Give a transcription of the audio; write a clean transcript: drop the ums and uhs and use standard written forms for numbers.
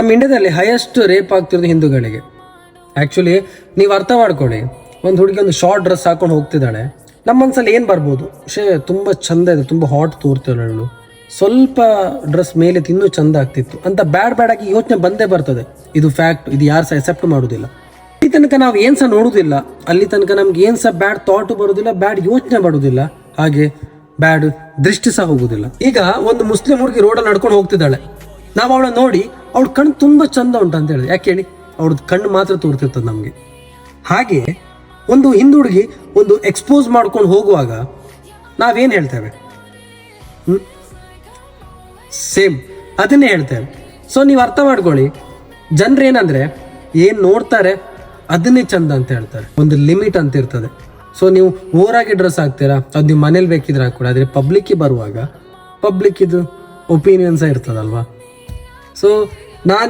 ನಮ್ಮ ಇಂಡಿಯಾದಲ್ಲಿ highest rape ಆಗ್ತಿರೋದು ಹಿಂದೂಗಳಿಗೆ. ಆ್ಯಕ್ಚುಲಿ ನೀವು ಅರ್ಥ ಮಾಡ್ಕೊಳ್ಳಿ, ಒಂದು ಹುಡುಗಿ ಒಂದು ಶಾರ್ಟ್ ಡ್ರೆಸ್ ಹಾಕೊಂಡು ಹೋಗ್ತಿದ್ದಾಳೆ, ನಮ್ಮ ಮನಸ್ಸಲ್ಲಿ ಏನು ಬರ್ಬೋದು, ತುಂಬ ಚಂದ ಇದೆ, ತುಂಬ ಹಾಟ್ ತೋರ್ತಾಳು, ಸ್ವಲ್ಪ ಡ್ರೆಸ್ ಮೇಲೆ ಇನ್ನೂ ಚಂದ ಆಗ್ತಿತ್ತು ಅಂತ ಬ್ಯಾಡ್ ಆಗಿ ಯೋಚನೆ ಬಂದೇ ಬರ್ತದೆ. ಇದು ಫ್ಯಾಕ್ಟ್, ಇದು ಯಾರು ಸಹ ಅಕ್ಸೆಪ್ಟ್ ಮಾಡೋದಿಲ್ಲ. ಅಲ್ಲಿ ತನಕ ನಾವು ಏನು ಸಹ ನೋಡೋದಿಲ್ಲ, ಅಲ್ಲಿ ತನಕ ನಮ್ಗೆ ಏನು ಸಹ ಬ್ಯಾಡ್ ಥಾಟ್ ಬರೋದಿಲ್ಲ, ಬ್ಯಾಡ್ ಯೋಚನೆ ಮಾಡೋದಿಲ್ಲ, ಹಾಗೆ ಬ್ಯಾಡ್ ದೃಷ್ಟಿ ಸಹ ಹೋಗೋದಿಲ್ಲ. ಈಗ ಒಂದು ಮುಸ್ಲಿಂ ಹುಡುಗಿ ರೋಡಲ್ಲಿ ನಡ್ಕೊಂಡು ಹೋಗ್ತಿದ್ದಾಳೆ, ನಾವು ಅವಳ ನೋಡಿ ಅವಳ ಕಣ್ಣು ತುಂಬ ಚಂದ ಉಂಟು ಅಂತ ಹೇಳಿದೆ. ಯಾಕೆ ಹೇಳಿ, ಅವಳದ್ದು ಕಣ್ಣು ಮಾತ್ರ ತೋರ್ತಿರ್ತದೆ ನಮಗೆ. ಹಾಗೆ ಒಂದು ಹಿಂದೂ ಹುಡುಗಿ ಒಂದು ಎಕ್ಸ್ಪೋಸ್ ಮಾಡ್ಕೊಂಡು ಹೋಗುವಾಗ ನಾವೇನು ಹೇಳ್ತೇವೆ, ಸೇಮ್ ಅದನ್ನೇ ಹೇಳ್ತೇವೆ. ಸೊ ನೀವು ಅರ್ಥ ಮಾಡ್ಕೊಳ್ಳಿ, ಜನರು ಏನಂದರೆ ಏನು ನೋಡ್ತಾರೆ ಅದನ್ನೇ ಚಂದ ಅಂತ ಹೇಳ್ತಾರೆ, ಒಂದು ಲಿಮಿಟ್ ಅಂತ ಇರ್ತದೆ. ಸೊ ನೀವು ಓವರಾಗಿ ಡ್ರೆಸ್ ಹಾಕ್ತೀರಾ, ಅದು ನೀವು ಮನೇಲಿ ಬೇಕಿದ್ರೆ ಹಾಕ್ಕೊಡಿ, ಆದರೆ ಪಬ್ಲಿಕ್ಕಿಗೆ ಬರುವಾಗ ಪಬ್ಲಿಕ್ಕಿದು ಒಪಿನಿಯನ್ಸ ಇರ್ತದಲ್ವಾ. ಸೊ ನಾನು